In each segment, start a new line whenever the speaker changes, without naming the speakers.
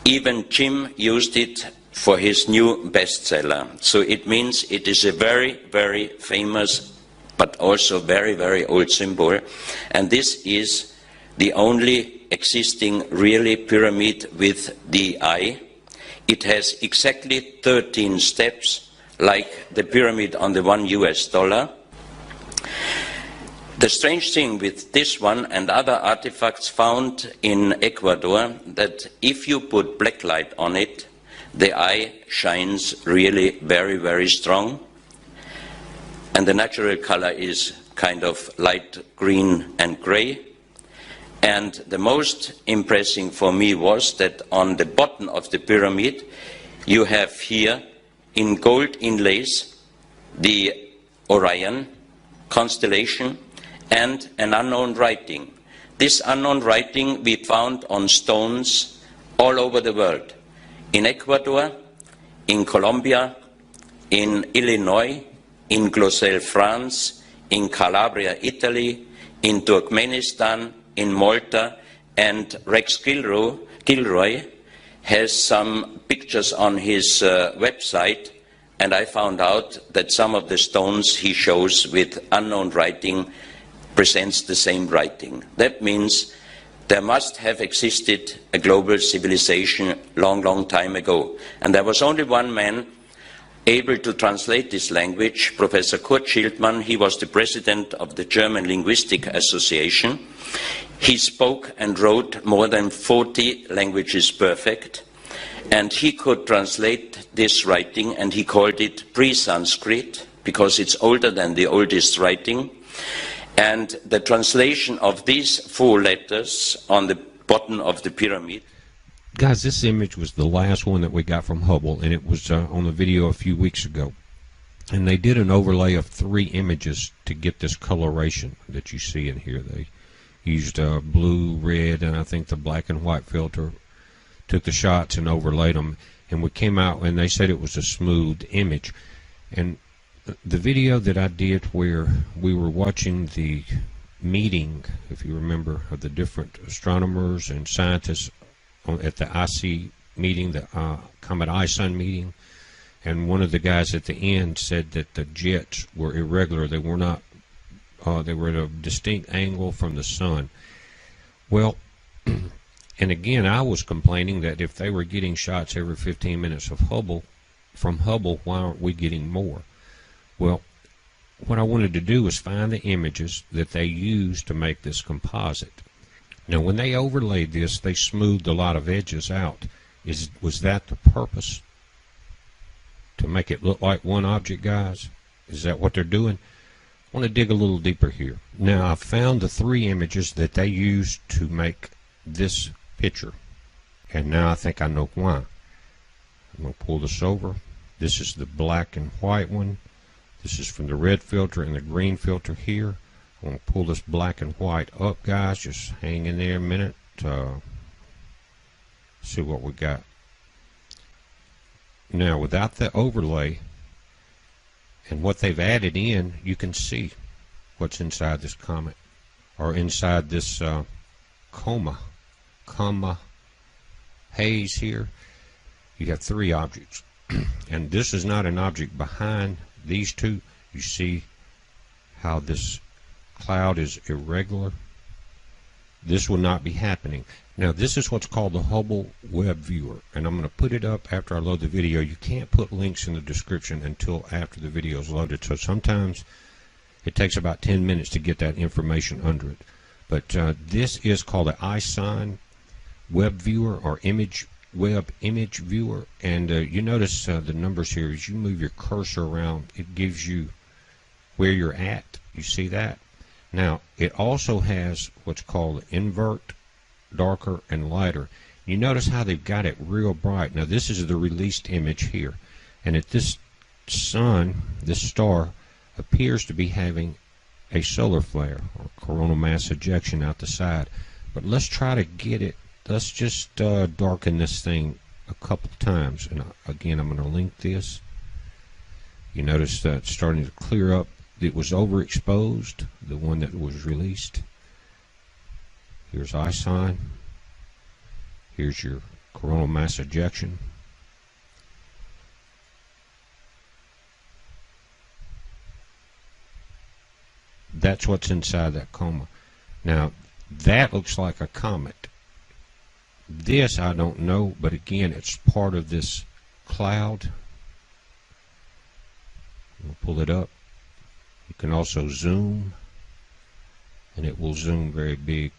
Even Jim used it for his new bestseller. So it means it is a very, very famous but also very, very old symbol. And this is the only existing really pyramid with the eye. It has exactly 13 steps, like the pyramid on the $1. The strange thing with this one and other artifacts found in Ecuador, that if you put black light on it, the eye shines really very, very strong. And the natural color is kind of light green and gray. And the most impressive for me was that on the bottom of the pyramid, you have here in gold inlays the Orion constellation and an unknown writing. This unknown writing we found on stones all over the world. In Ecuador, in Colombia, in Illinois, in Gloucester, France, in Calabria, Italy, in Turkmenistan, in Malta, and Rex Gilroy has some pictures on his website, and I found out that some of the stones he shows with unknown writing presents the same writing. That means there must have existed a global civilization long, long time ago. And there was only one man able to translate this language, Professor Kurt Schildmann. He was the president of the German Linguistic Association. He spoke and wrote more than 40 languages perfect, and he could translate this writing, and he called it pre-Sanskrit because it's older than the oldest writing. And the translation of these 4 letters on the bottom of the pyramid.
Guys, this image was the last one that we got from Hubble, and it was on the video a few weeks ago. And they did an overlay of 3 images to get this coloration that you see in here. They used blue, red, and I think the black and white filter, took the shots and overlaid them, and we came out and they said it was a smooth image. And the video that I did where we were watching the meeting, if you remember, of the different astronomers and scientists at the IC meeting, the Comet I-Sun meeting, and one of the guys at the end said that the jets were irregular. They were not, they were at a distinct angle from the sun. Well, and again, I was complaining that if they were getting shots every 15 minutes of Hubble, from Hubble, why aren't we getting more? Well, what I wanted to do was find the images that they used to make this composite. Now, when they overlaid this, they smoothed a lot of edges out. Was that the purpose? To make it look like one object, guys? Is that what they're doing? I want to dig a little deeper here. Now, I found the 3 images that they used to make this picture. And now I think I know why. I'm going to pull this over. This is the black and white one. This is from the red filter and the green filter here. I'm going to pull this black and white up, guys. Just hang in there a minute. See what we got. Now, without the overlay and what they've added in, you can see what's inside this comet, or inside this coma haze here. You have 3 objects. And this is not an object behind these 2. You see how this cloud is irregular. This will not be happening. Now, this is what's called the Hubble Web Viewer, and I'm going to put it up after I load the video. You can't put links in the description until after the video is loaded, so sometimes it takes about 10 minutes to get that information under it. But this is called the I-Sign Web Viewer, or Web Image Viewer, and you notice the numbers here. As you move your cursor around, it gives you where you're at. You see that? Now, it also has what's called invert, darker, and lighter. You notice how they've got it real bright. Now, this is the released image here, and at this sun, this star appears to be having a solar flare or coronal mass ejection out the side. But let's try to get it. Let's just darken this thing a couple times, and again, I'm going to link this. You notice that it's starting to clear up. It was overexposed, the one that was released. Here's I-Sign. Here's your Coronal mass ejection. That's what's inside that coma. Now, that looks like a comet. This I don't know, but again, it's part of this cloud. We'll pull it up. You can also zoom, and it will zoom very big.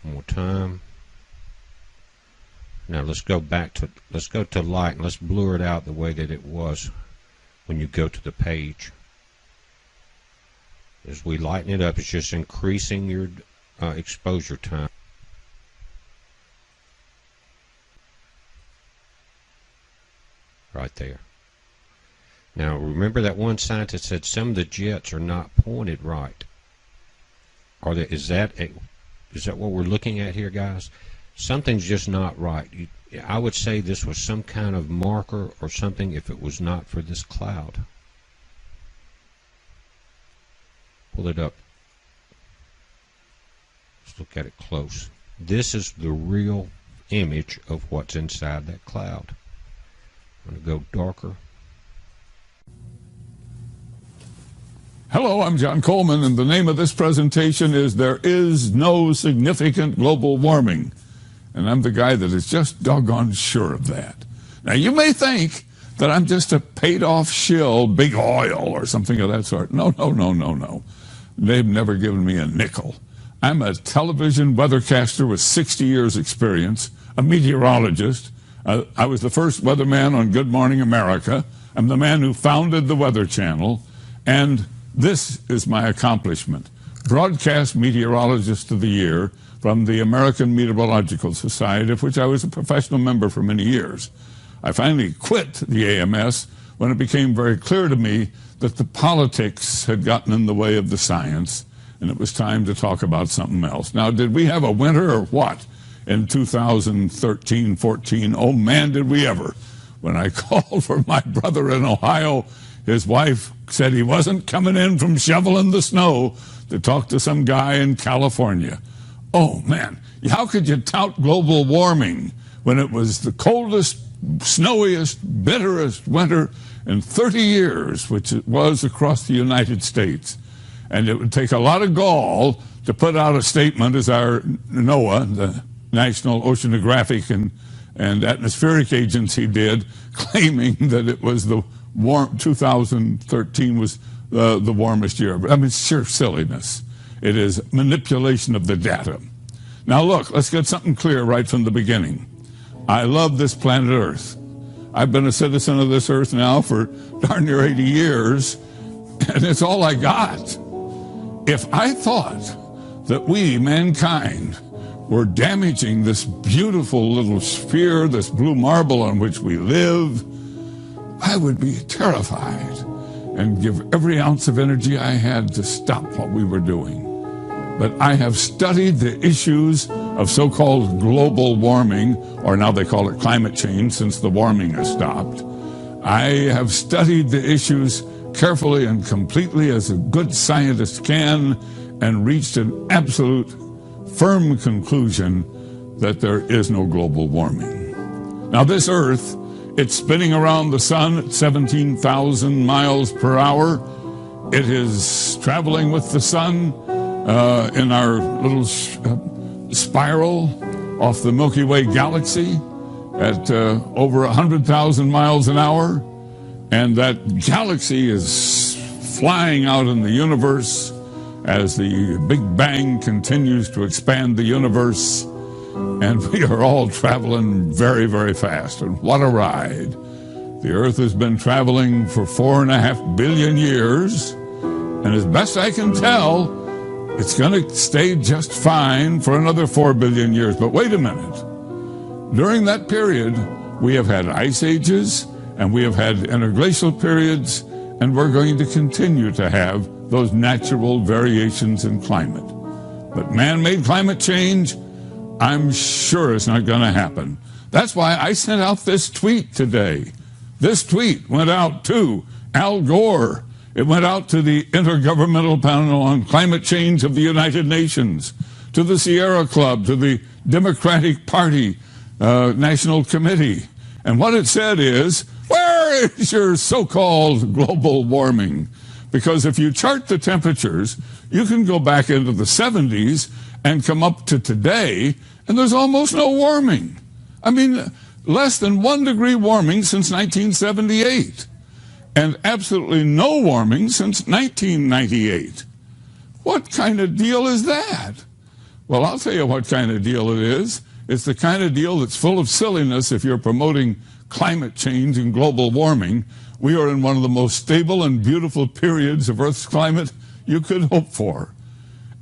One more time. Now let's go to light, and let's blur it out the way that it was when you go to the page. As we lighten it up, it's just increasing your exposure time. Right there. Now remember that one scientist said some of the jets are not pointed right. Is that what we're looking at here, guys? Something's just not right. I would say this was some kind of marker or something if it was not for this cloud. Pull it up. Let's look at it close. This is the real image of what's inside that cloud. I'm going to go darker.
Hello, I'm John Coleman, and the name of this presentation is There Is No Significant Global Warming. And I'm the guy that is just doggone sure of that. Now, you may think that I'm just a paid-off shill, big oil, or something of that sort. No. They've never given me a nickel. I'm a television weathercaster with 60 years' experience, a meteorologist. I was the first weatherman on Good Morning America. I'm the man who founded the Weather Channel, and this is my accomplishment. Broadcast Meteorologist of the Year from the American Meteorological Society, of which I was a professional member for many years. I finally quit the AMS when it became very clear to me that the politics had gotten in the way of the science, and it was time to talk about something else. Now, did we have a winter or what in 2013-14? Oh, man, did we ever. When I called for my brother in Ohio, his wife said he wasn't coming in from shoveling the snow to talk to some guy in California. Oh, man, how could you tout global warming when it was the coldest, snowiest, bitterest winter in 30 years, which it was across the United States? And it would take a lot of gall to put out a statement, as our NOAA, the National Oceanographic and Atmospheric Agency, did, claiming that it was the 2013 was the warmest year. I mean, it's sheer silliness. It is manipulation of the data. Now look, let's get something clear right from the beginning. I love this planet Earth. I've been a citizen of this Earth now for darn near 80 years, and it's all I got. If I thought that we, mankind, were damaging this beautiful little sphere, this blue marble on which we live, I would be terrified and give every ounce of energy I had to stop what we were doing. But I have studied the issues of so-called global warming, or now they call it climate change since the warming has stopped. I have studied the issues carefully and completely as a good scientist can, and reached an absolute firm conclusion that there is no global warming. Now this Earth, it's spinning around the sun at 17,000 miles per hour. It is traveling with the sun in our little spiral off the Milky Way galaxy at over 100,000 miles an hour. And that galaxy is flying out in the universe as the Big Bang continues to expand the universe. And we are all traveling very, very fast. And what a ride. The Earth has been traveling for 4.5 billion years. And as best I can tell, it's going to stay just fine for another 4 billion years. But wait a minute. During that period, we have had ice ages, and we have had interglacial periods, and we're going to continue to have those natural variations in climate. But man-made climate change, I'm sure it's not going to happen. That's why I sent out this tweet today. This tweet went out to Al Gore. It went out to the Intergovernmental Panel on Climate Change of the United Nations, to the Sierra Club, to the Democratic Party National Committee. And what it said is, where is your so-called global warming? Because if you chart the temperatures, you can go back into the 70s and come up to today, and there's almost no warming. I mean, less than 1 degree warming since 1978, and absolutely no warming since 1998. What kind of deal is that? Well, I'll tell you what kind of deal it is. It's the kind of deal that's full of silliness if you're promoting climate change and global warming. We are in one of the most stable and beautiful periods of Earth's climate you could hope for.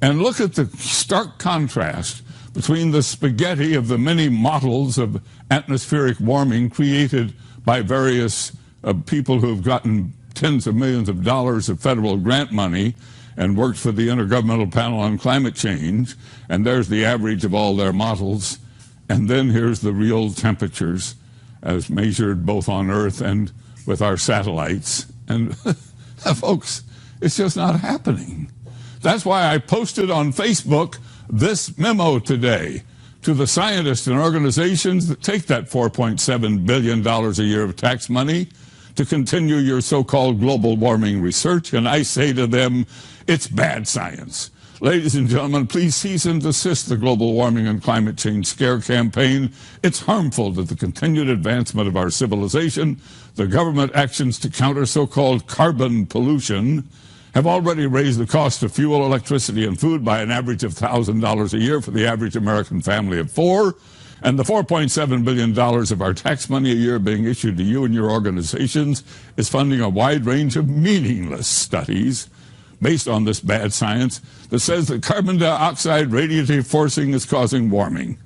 And look at the stark contrast between the spaghetti of the many models of atmospheric warming created by various people who have gotten tens of millions of dollars of federal grant money and worked for the Intergovernmental Panel on Climate Change, and there's the average of all their models, and then here's the real temperatures as measured both on Earth and with our satellites. And folks, it's just not happening. That's why I posted on Facebook this memo today to the scientists and organizations that take that $4.7 billion a year of tax money to continue your so-called global warming research, and I say to them, it's bad science. Ladies and gentlemen, please cease and desist the global warming and climate change scare campaign. It's harmful to the continued advancement of our civilization. The government actions to counter so-called carbon pollution have already raised the cost of fuel, electricity, and food by an average of $1,000 a year for the average American family of 4. And the $4.7 billion of our tax money a year being issued to you and your organizations is funding a wide range of meaningless studies based on this bad science that says that carbon dioxide radiative forcing is causing warming.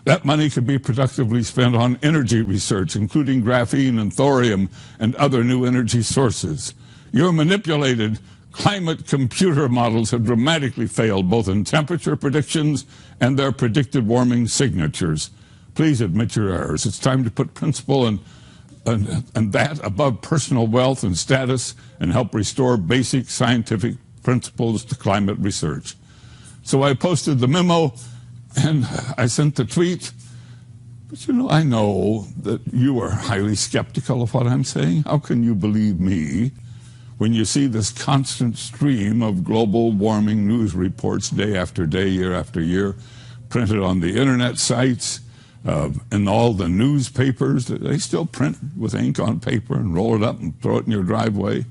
That money could be productively spent on energy research, including graphene and thorium and other new energy sources. Your manipulated climate computer models have dramatically failed both in temperature predictions and their predicted warming signatures. Please admit your errors. It's time to put principle and that above personal wealth and status and help restore basic scientific principles to climate research. So I posted the memo and I sent the tweet. But you know, I know that you are highly skeptical of what I'm saying. How can you believe me when you see this constant stream of global warming news reports day after day, year after year, printed on the internet sites, and all the newspapers? They still print with ink on paper and roll it up and throw it in your driveway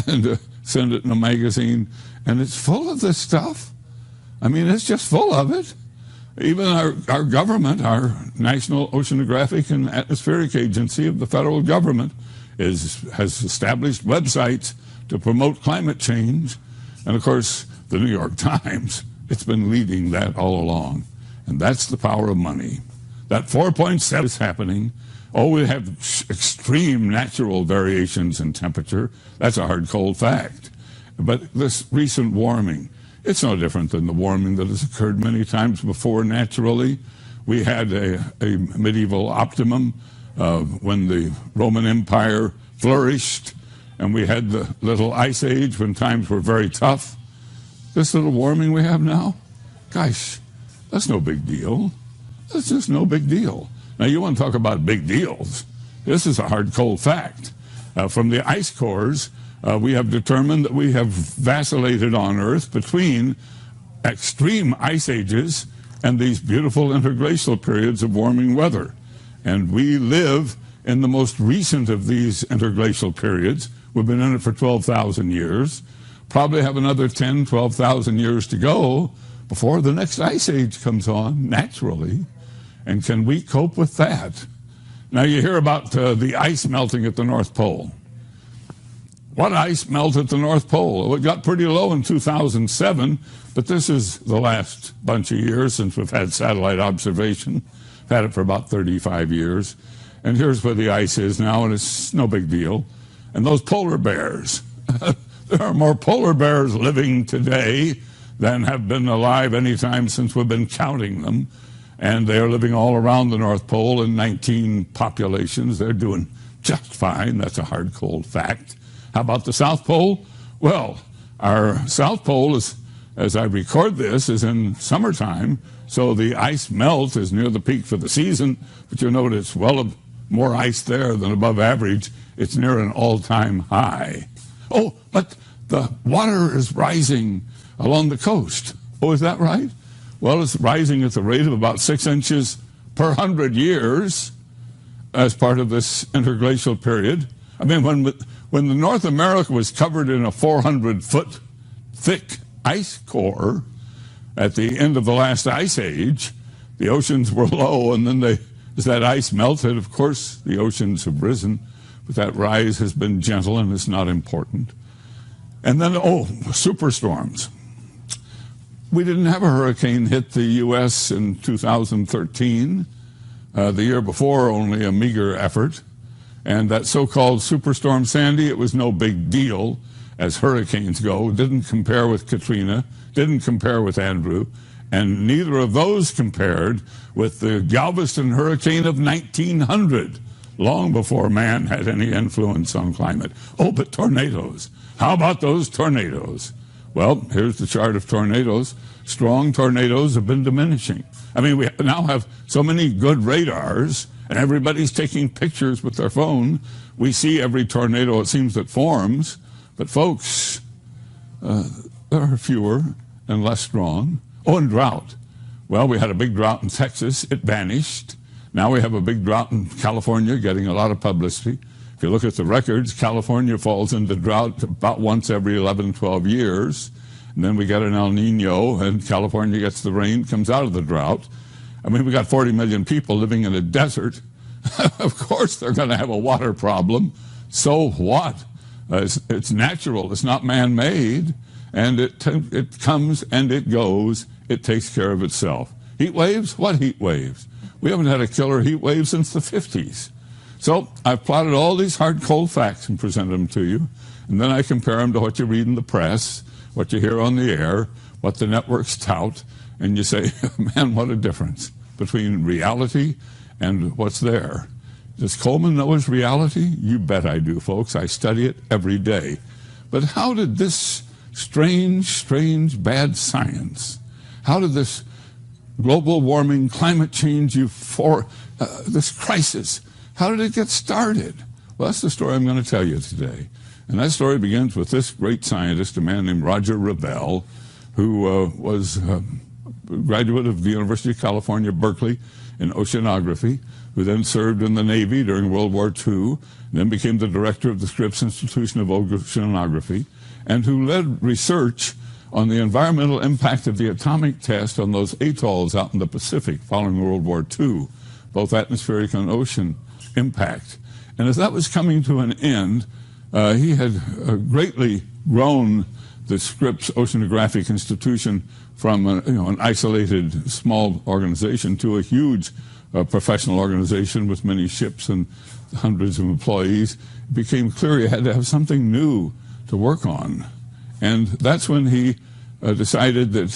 and send it in a magazine. And it's full of this stuff. I mean, it's just full of it. Even our government, our National Oceanographic and Atmospheric Agency of the federal government, has established websites to promote climate change. And of course, the New York Times, it's been leading that all along. And that's the power of money. That 4.7 is happening. Oh, we have extreme natural variations in temperature. That's a hard, cold fact. But this recent warming, it's no different than the warming that has occurred many times before naturally. We had a medieval optimum when the Roman Empire flourished, and we had the little ice age when times were very tough. This little warming we have now, gosh, that's no big deal. That's just no big deal. Now, you want to talk about big deals. This is a hard, cold fact. From the ice cores, we have determined that we have vacillated on Earth between extreme ice ages and these beautiful interglacial periods of warming weather. And we live in the most recent of these interglacial periods. We've been in it for 12,000 years. Probably have another 10, 12,000 years to go before the next ice age comes on naturally. And can we cope with that? Now, you hear about the ice melting at the North Pole. What ice melted at the North Pole? Well, it got pretty low in 2007, but this is the last bunch of years since we've had satellite observation. We've had it for about 35 years. And here's where the ice is now, and it's no big deal. And those polar bears, there are more polar bears living today than have been alive any time since we've been counting them. And they are living all around the North Pole in 19 populations. They're doing just fine. That's a hard, cold fact. How about the South Pole? Well, our South Pole is as I record this, is in summertime, so the ice melt is near the peak for the season, but you'll notice more ice there than above average. It's near an all-time high. Oh, but the water is rising along the coast. Oh, is that right? Well, it's rising at the rate of about 6 inches per 100 years as part of this interglacial period. I mean, when the North America was covered in a 400-foot thick ice core at the end of the last ice age, the oceans were low, and then as that ice melted, of course, the oceans have risen, but that rise has been gentle and is not important. And then, superstorms. We didn't have a hurricane hit the U.S. in 2013. The year before, only a meager effort. And that so-called Superstorm Sandy, it was no big deal as hurricanes go. Didn't compare with Katrina, didn't compare with Andrew, and neither of those compared with the Galveston hurricane of 1900, long before man had any influence on climate. Oh, but tornadoes. How about those tornadoes? Well, here's the chart of tornadoes. Strong tornadoes have been diminishing. I mean, we now have so many good radars, and everybody's taking pictures with their phone. We see every tornado, it seems, that forms. But folks, there are fewer and less strong. Oh, and drought. Well, we had a big drought in Texas. It vanished. Now we have a big drought in California, getting a lot of publicity. If you look at the records, California falls into drought about once every 11, 12 years. And then we get an El Nino, and California gets the rain, comes out of the drought. I mean, we got 40 million people living in a desert. Of course they're going to have a water problem. So what? It's natural. It's not man-made. And it comes and it goes. It takes care of itself. Heat waves? What heat waves? We haven't had a killer heat wave since the 50s. So I've plotted all these hard, cold facts and presented them to you. And then I compare them to what you read in the press, what you hear on the air, what the networks tout. And you say, man, what a difference between reality and what's there. Does Coleman know his reality? You bet I do, folks. I study it every day. But how did this strange, bad science, how did this global warming, climate change, this crisis, how did it get started? Well, that's the story I'm going to tell you today. And that story begins with this great scientist, a man named Roger Revelle, who was a graduate of the University of California, Berkeley, in oceanography, who then served in the Navy during World War II, then became the director of the Scripps Institution of Oceanography, and who led research on the environmental impact of the atomic test on those atolls out in the Pacific following World War II, both atmospheric and ocean impact. And as that was coming to an end, he had greatly grown the Scripps Oceanographic Institution from an isolated small organization to a huge professional organization with many ships and hundreds of employees. It became clear he had to have something new to work on. And that's when he decided that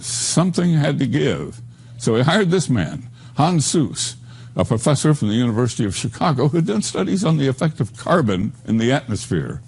something had to give. So he hired this man, Hans Suess, a professor from the University of Chicago who had done studies on the effect of carbon in the atmosphere.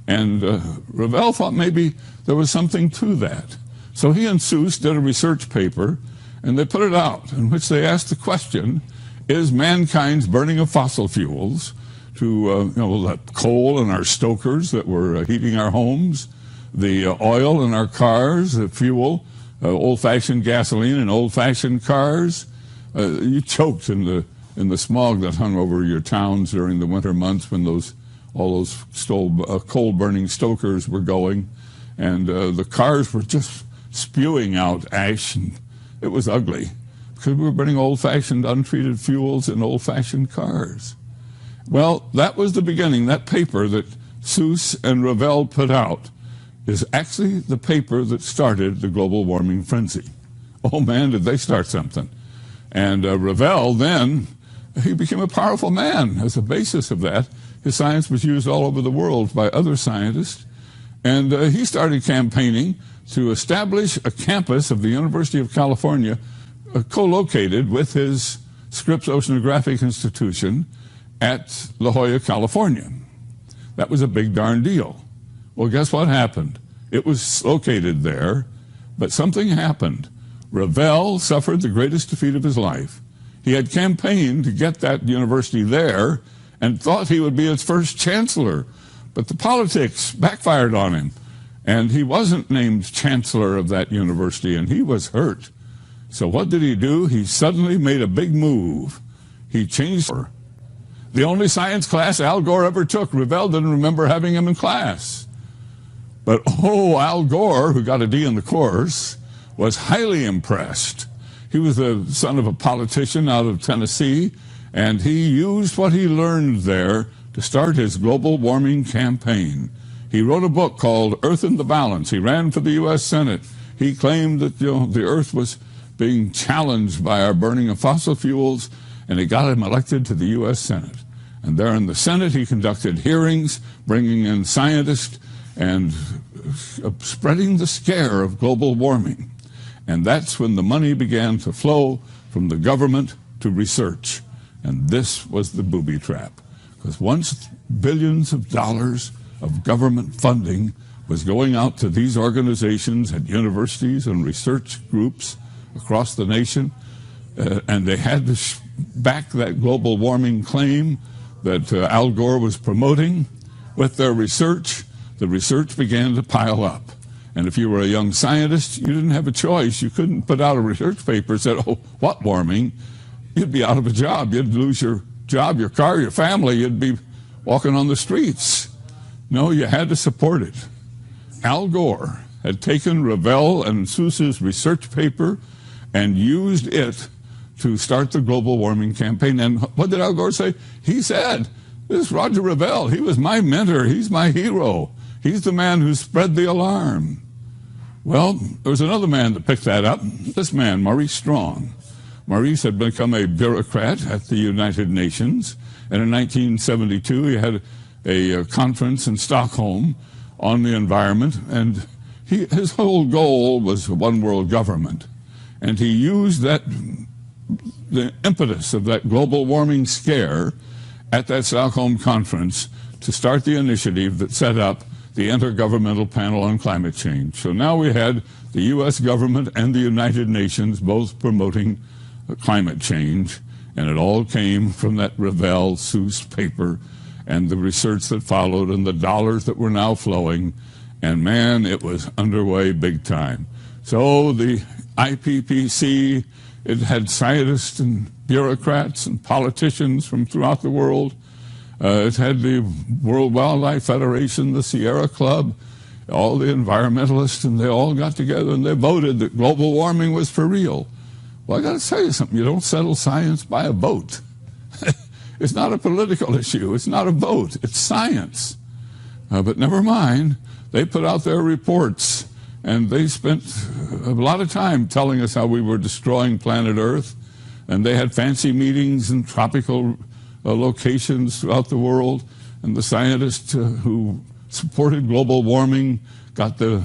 And Revelle thought maybe there was something to that. So he and Suess did a research paper, and they put it out, in which they asked the question, is mankind's burning of fossil fuels to the coal in our stokers that were heating our homes, the oil in our cars, the fuel, old-fashioned gasoline in old-fashioned cars. You choked in the smog that hung over your towns during the winter months when all those coal-burning stokers were going, and the cars were just spewing out ash, and it was ugly because we were burning old-fashioned untreated fuels in old-fashioned cars. Well, that was the beginning. That paper that Suess and Revelle put out is actually the paper that started the global warming frenzy. Oh man, did they start something. And Revelle then, he became a powerful man as a basis of that. His science was used all over the world by other scientists. And he started campaigning to establish a campus of the University of California co-located with his Scripps Oceanographic Institution at La Jolla, California. That was a big darn deal. Well, guess what happened? It was located there, But something happened. Revel suffered the greatest defeat of his life. He had campaigned to get that university there and thought he would be its first chancellor. But the politics backfired on him, and he wasn't named chancellor of that university, and he was hurt. So what did he do? He suddenly made a big move. He changed her. The only science class Al Gore ever took, Revel didn't remember having him in class. But Al Gore, who got a D in the course, was highly impressed. He was the son of a politician out of Tennessee, and he used what he learned there to start his global warming campaign. He wrote a book called Earth in the Balance. He ran for the U.S. Senate. He claimed that the Earth was being challenged by our burning of fossil fuels, and it got him elected to the U.S. Senate. And there in the Senate, he conducted hearings, bringing in scientists and spreading the scare of global warming. And that's when the money began to flow from the government to research. And this was the booby trap. Because once billions of dollars of government funding was going out to these organizations at universities and research groups across the nation, and they had to back that global warming claim that Al Gore was promoting with their research, the research began to pile up. And if you were a young scientist, you didn't have a choice. You couldn't put out a research paper that said, oh, what warming? You'd be out of a job. You'd lose your job, your car, your family. You'd be walking on the streets. No, you had to support it. Al Gore had taken Revel and Seuss's research paper and used it to start the global warming campaign. And what did Al Gore say? He said, this is Roger Revel. He was my mentor. He's my hero. He's the man who spread the alarm. Well, there was another man that picked that up, this man, Maurice Strong. Maurice had become a bureaucrat at the United Nations, and in 1972 he had a conference in Stockholm on the environment, and his whole goal was one world government. And he used the impetus of that global warming scare at that Stockholm conference to start the initiative that set up the Intergovernmental Panel on Climate Change. So now we had the U.S. government and the United Nations both promoting climate change, and it all came from that Revel Seuss paper and the research that followed and the dollars that were now flowing, and man, it was underway big time. So the IPCC, it had scientists and bureaucrats and politicians from throughout the world. It had the World Wildlife Federation, the Sierra Club, all the environmentalists, and they all got together and they voted that global warming was for real. Well, I got to tell you something. You don't settle science by a vote. It's not a political issue. It's not a vote. It's science. But never mind. They put out their reports, and they spent a lot of time telling us how we were destroying planet Earth, and they had fancy meetings in tropical locations throughout the world, and the scientists who supported global warming got the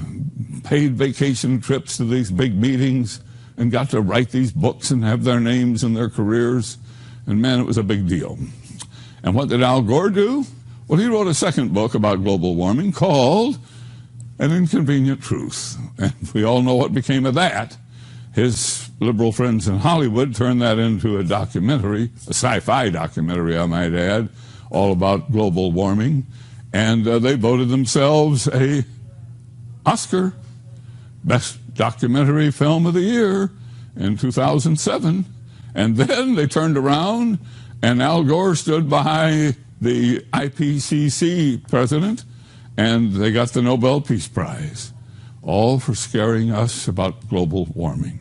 paid vacation trips to these big meetings and got to write these books and have their names and their careers, and man, it was a big deal. And what did Al Gore do? Well, he wrote a second book about global warming called An Inconvenient Truth, and we all know what became of that. His liberal friends in Hollywood turned that into a documentary, a sci-fi documentary, I might add, all about global warming. And they voted themselves an Oscar, Best Documentary Film of the Year in 2007. And then they turned around, and Al Gore stood by the IPCC president, and they got the Nobel Peace Prize, all for scaring us about global warming.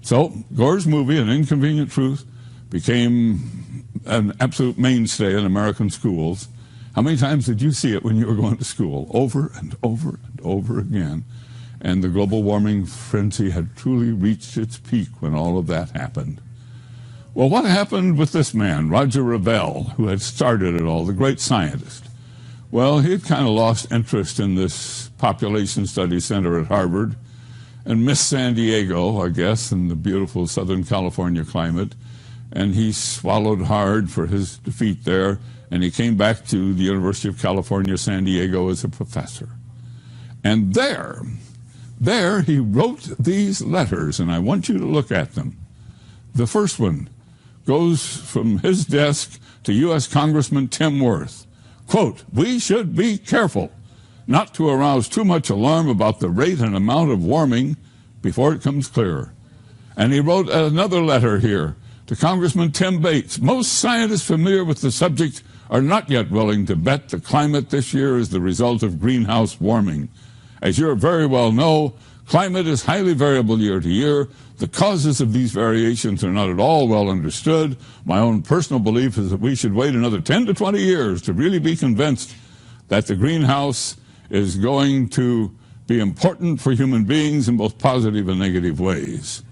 So Gore's movie, An Inconvenient Truth, became an absolute mainstay in American schools. How many times did you see it when you were going to school? Over and over and over again. And the global warming frenzy had truly reached its peak when all of that happened. Well, what happened with this man, Roger Revel, who had started it all, the great scientist? Well, he had kind of lost interest in this population study center at Harvard and missed San Diego, I guess, and the beautiful Southern California climate. And he swallowed hard for his defeat there, and he came back to the University of California, San Diego as a professor. And there, there he wrote these letters, and I want you to look at them. The first one goes from his desk to U.S. Congressman Tim Wirth. Quote, "We should be careful not to arouse too much alarm about the rate and amount of warming before it comes clearer." And he wrote another letter here to Congressman Tim Bates. "Most scientists familiar with the subject are not yet willing to bet the climate this year is the result of greenhouse warming. As you very well know, climate is highly variable year to year. The causes of these variations are not at all well understood. My own personal belief is that we should wait another 10 to 20 years to really be convinced that the greenhouse is going to be important for human beings in both positive and negative ways."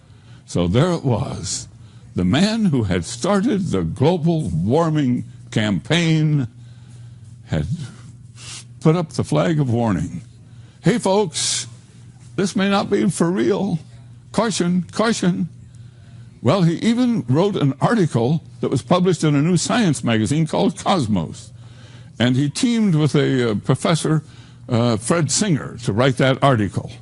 So there it was. The man who had started the global warming campaign had put up the flag of warning. Hey folks, this may not be for real. Caution, caution. Well, he even wrote an article that was published in a new science magazine called Cosmos. And he teamed with a professor, Fred Singer, to write that article.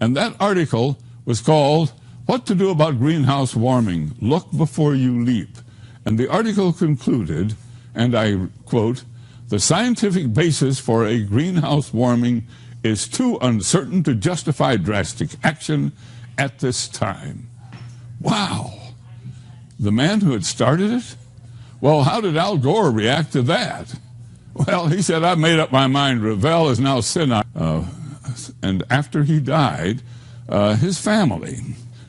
And that article was called "What to Do About Greenhouse Warming? Look Before You Leap." And the article concluded, and I quote, "The scientific basis for a greenhouse warming is too uncertain to justify drastic action at this time." Wow. The man who had started it? Well, how did Al Gore react to that? Well, he said, "I've made up my mind. Revell is now senile." And after he died, his family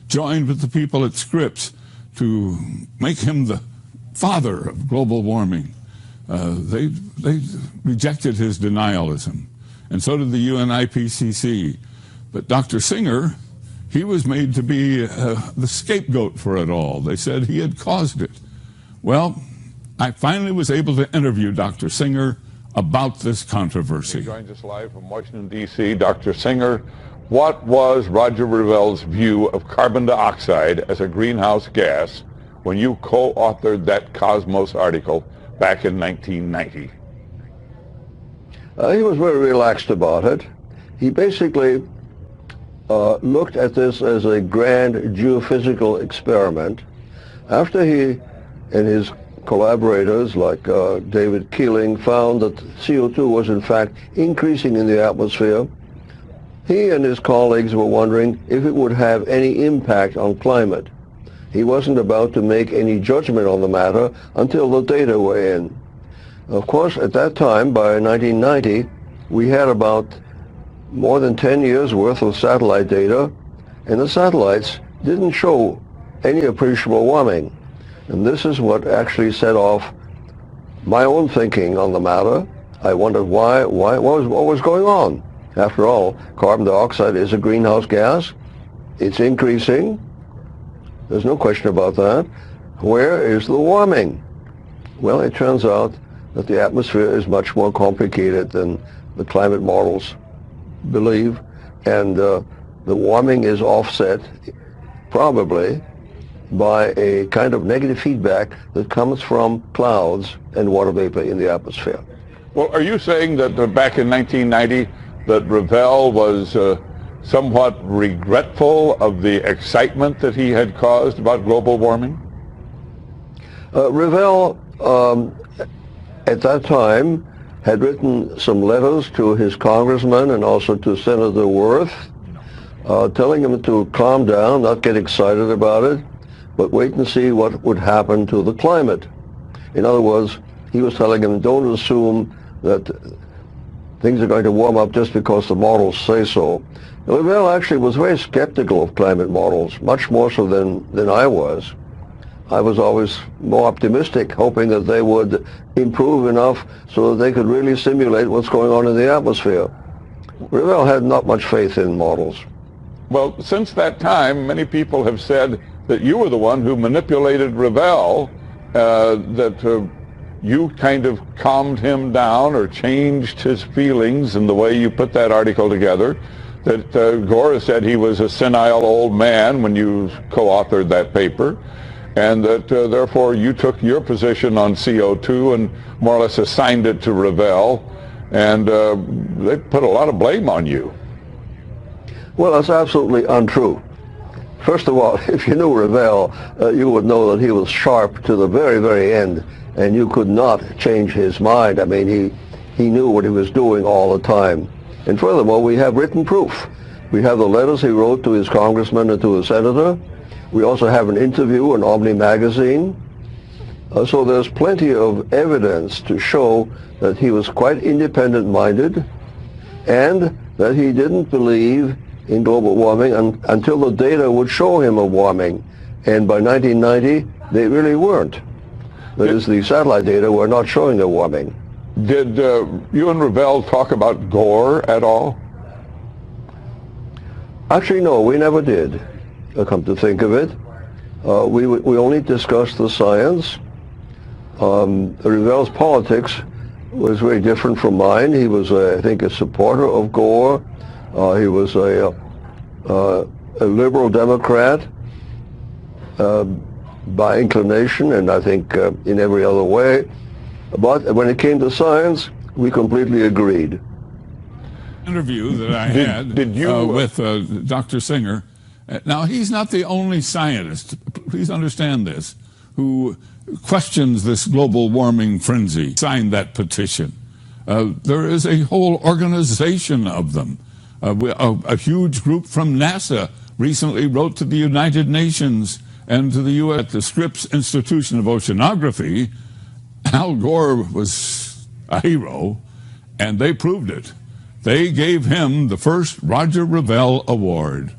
joined with the people at Scripps to make him the father of global warming. They rejected his denialism, and so did the UNIPCC. But Dr. Singer, he was made to be the scapegoat for it all. They said he had caused it. Well, I finally was able to interview Dr. Singer about this controversy.
He joins us live from Washington, D.C. Dr. Singer, what was Roger Revell's view of carbon dioxide as a greenhouse gas when you co-authored that Cosmos article back in 1990?
He was very relaxed about it. He basically looked at this as a grand geophysical experiment. After he and his collaborators like David Keeling found that CO2 was in fact increasing in the atmosphere, he and his colleagues were wondering if it would have any impact on climate. He wasn't about to make any judgment on the matter until the data were in. Of course, at that time, by 1990, we had about more than 10 years worth of satellite data, and the satellites didn't show any appreciable warming. And this is what actually set off my own thinking on the matter. I wondered what was going on. After all, carbon dioxide is a greenhouse gas. It's increasing. There's no question about that. Where is the warming? Well, it turns out that the atmosphere is much more complicated than the climate models believe, and the warming is offset probably by a kind of negative feedback that comes from clouds and water vapor in the atmosphere.
Well, are you saying that back in 1990 that Revell was somewhat regretful of the excitement that he had caused about global warming?
Revell, at that time, had written some letters to his congressman and also to Senator Wirth, telling him to calm down, not get excited about it, but wait and see what would happen to the climate. In other words, he was telling him, don't assume that things are going to warm up just because the models say so. Revell actually was very skeptical of climate models, much more so than I was. I was always more optimistic, hoping that they would improve enough so that they could really simulate what's going on in the atmosphere. Revell had not much faith in models.
Well, since that time, many people have said that you were the one who manipulated Revell, that you kind of calmed him down or changed his feelings in the way you put that article together, that Gore said he was a senile old man when you co-authored that paper, and that therefore you took your position on CO2 and more or less assigned it to Revell, and they put a lot of blame on you.
Well, that's absolutely untrue. First of all, if you knew Revell, you would know that he was sharp to the very, very end, and you could not change his mind. I mean, he knew what he was doing all the time. And furthermore, we have written proof. We have the letters he wrote to his congressman and to his senator. We also have an interview in Omni magazine. So there's plenty of evidence to show that he was quite independent-minded and that he didn't believe in global warming until the data would show him a warming. And by 1990, they really weren't. That is, the satellite data were not showing the warming.
Did you and Revell talk about Gore at all?
Actually, no, we never did, come to think of it. We only discussed the science. Revell's politics was very different from mine. He was, I think, a supporter of Gore. He was a liberal Democrat by inclination, and I think in every other way. But when it came to science, we completely agreed.
Interview that I had with Dr. Singer. Now, he's not the only scientist, please understand this, who questions this global warming frenzy, signed that petition. There is a whole organization of them. A huge group from NASA recently wrote to the United Nations and to the U.S. at the Scripps Institution of Oceanography. Al Gore was a hero, and they proved it. They gave him the first Roger Revell Award.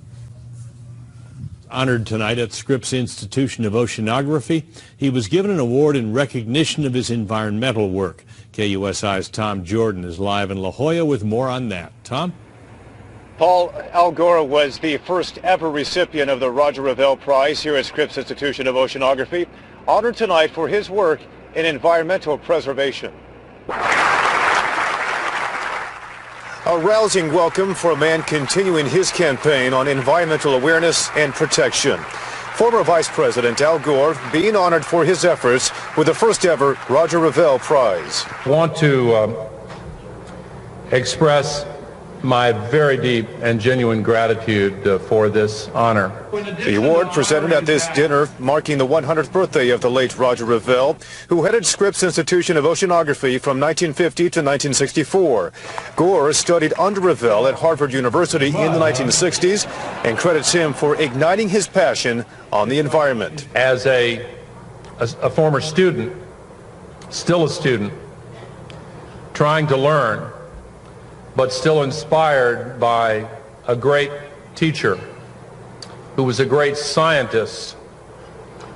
Honored tonight at Scripps Institution of Oceanography, he was given an award in recognition of his environmental work. KUSI's Tom Jordan is live in La Jolla with more on that. Tom?
Paul, Al Gore was the first ever recipient of the Roger Revell Prize here at Scripps Institution of Oceanography, honored tonight for his work in environmental preservation. A rousing welcome for a man continuing his campaign on environmental awareness and protection. Former Vice President Al Gore being honored for his efforts with the first ever Roger Revell Prize.
I want to express my very deep and genuine gratitude for this honor.
The award presented at this dinner marking the 100th birthday of the late Roger Revell, who headed Scripps Institution of Oceanography from 1950 to 1964. Gore studied under Revell at Harvard University in the 1960s and credits him for igniting his passion on the environment.
As a former student, still a student, trying to learn, but still inspired by a great teacher who was a great scientist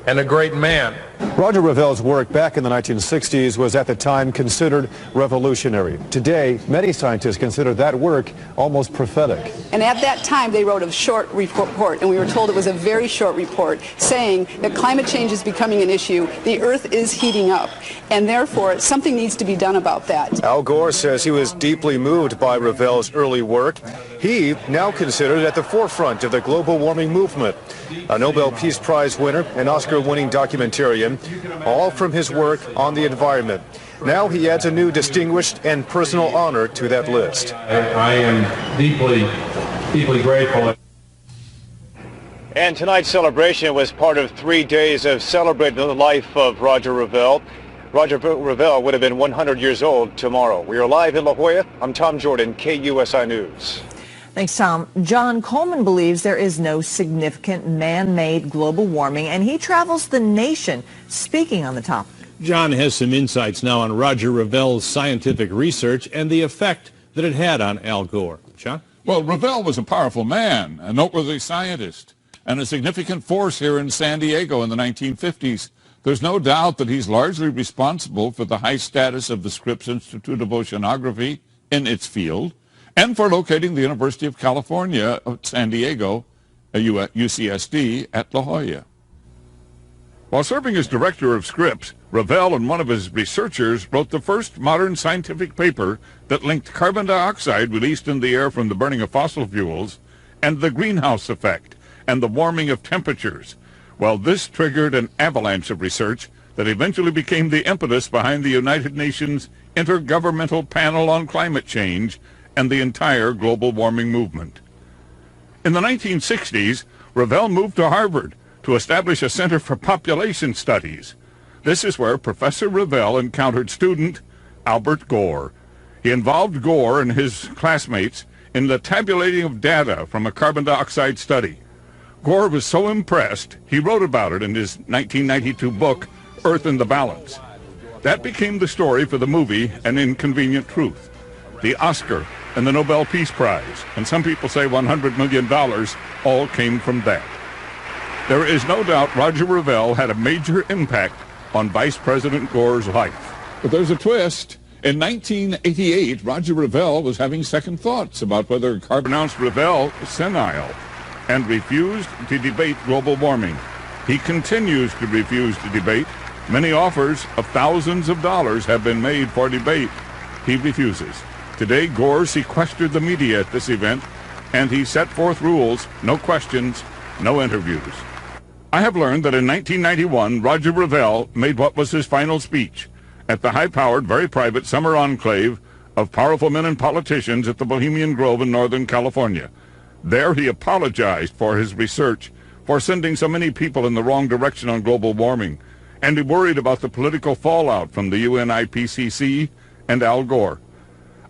and a great man.
Roger Revell's work back in the 1960s was at the time considered revolutionary. Today, many scientists consider that work almost prophetic.
And at that time, they wrote a short report, and we were told it was a very short report, saying that climate change is becoming an issue, the Earth is heating up, and therefore something needs to be done about that.
Al Gore says he was deeply moved by Revell's early work. He, now considered at the forefront of the global warming movement, a Nobel Peace Prize winner and Oscar-winning documentarian, all from his work on the environment. Now he adds a new distinguished and personal honor to that list.
I am deeply grateful.
And tonight's celebration was part of 3 days of celebrating the life of Roger Revell. Roger Revell would have been 100 years old tomorrow. We are live in La Jolla. I'm Tom Jordan, KUSI News.
Thanks, Tom. John Coleman believes there is no significant man-made global warming, and he travels the nation speaking on the topic.
John has some insights now on Roger Revell's scientific research and the effect that it had on Al Gore. John?
Well, Revell was a powerful man, a noteworthy scientist, and a significant force here in San Diego in the 1950s. There's no doubt that he's largely responsible for the high status of the Scripps Institute of Oceanography in its field, and for locating the University of California at San Diego, UCSD, at La Jolla. While serving as director of Scripps, Revell and one of his researchers wrote the first modern scientific paper that linked carbon dioxide released in the air from the burning of fossil fuels and the greenhouse effect and the warming of temperatures. Well, this triggered an avalanche of research that eventually became the impetus behind the United Nations Intergovernmental Panel on Climate Change and the entire global warming movement. In the 1960s, Revell moved to Harvard to establish a Center for Population Studies. This is where Professor Revell encountered student Albert Gore. He involved Gore and his classmates in the tabulating of data from a carbon dioxide study. Gore was so impressed, he wrote about it in his 1992 book, Earth in the Balance. That became the story for the movie An Inconvenient Truth, the Oscar and the Nobel Peace Prize, and some people say $100 million all came from that. There is no doubt Roger Revell had a major impact on Vice President Gore's life. But there's a twist. In 1988, Roger Revell was having second thoughts about whether carbon announced Revell senile and refused to debate global warming. He continues to refuse to debate. Many offers of thousands of dollars have been made for debate. He refuses. Today, Gore sequestered the media at this event, and he set forth rules: no questions, no interviews. I have learned that in 1991, Roger Revell made what was his final speech at the high-powered, very private summer enclave of powerful men and politicians at the Bohemian Grove in Northern California. There he apologized for his research, for sending so many people in the wrong direction on global warming, and he worried about the political fallout from the UN IPCC and Al Gore.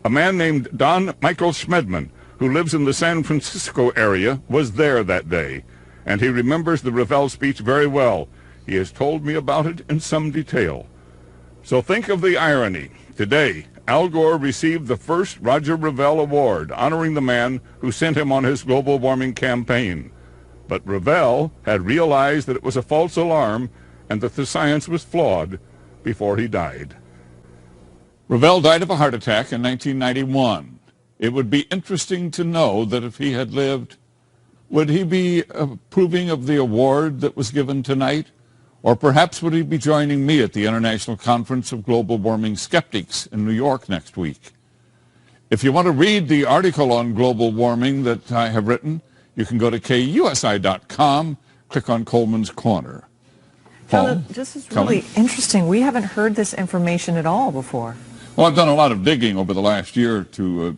A man named Don Michael Schmedman, who lives in the San Francisco area, was there that day, and he remembers the Revell speech very well. He has told me about it in some detail. So think of the irony. Today, Al Gore received the first Roger Revell Award, honoring the man who sent him on his global warming campaign. But Revell had realized that it was a false alarm and that the science was flawed before he died. Revell died of a heart attack in 1991. It would be interesting to know that if he had lived, would he be approving of the award that was given tonight? Or perhaps would he be joining me at the International Conference of Global Warming Skeptics in New York next week? If you want to read the article on global warming that I have written, you can go to KUSI.com, click on Coleman's Corner.
Paul, this is really interesting. We haven't heard this information at all before.
Well, I've done a lot of digging over the last year to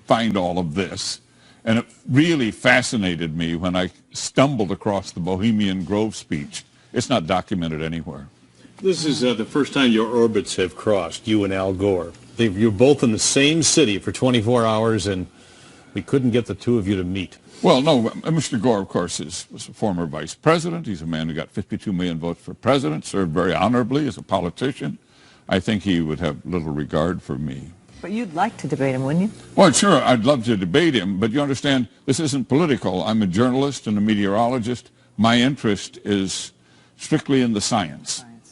find all of this, and it really fascinated me when I stumbled across the Bohemian Grove speech. It's not documented anywhere.
This is the first time your orbits have crossed, you and Al Gore. You're both in the same city for 24 hours, and we couldn't get the two of you to meet.
Well, no, Mr. Gore, of course, was a former vice president. He's a man who got 52 million votes for president, served very honorably as a politician. I think he would have little regard for me.
But you'd like to debate him, wouldn't you?
Well, sure, I'd love to debate him, but you understand, this isn't political. I'm a journalist and a meteorologist. My interest is strictly in the science.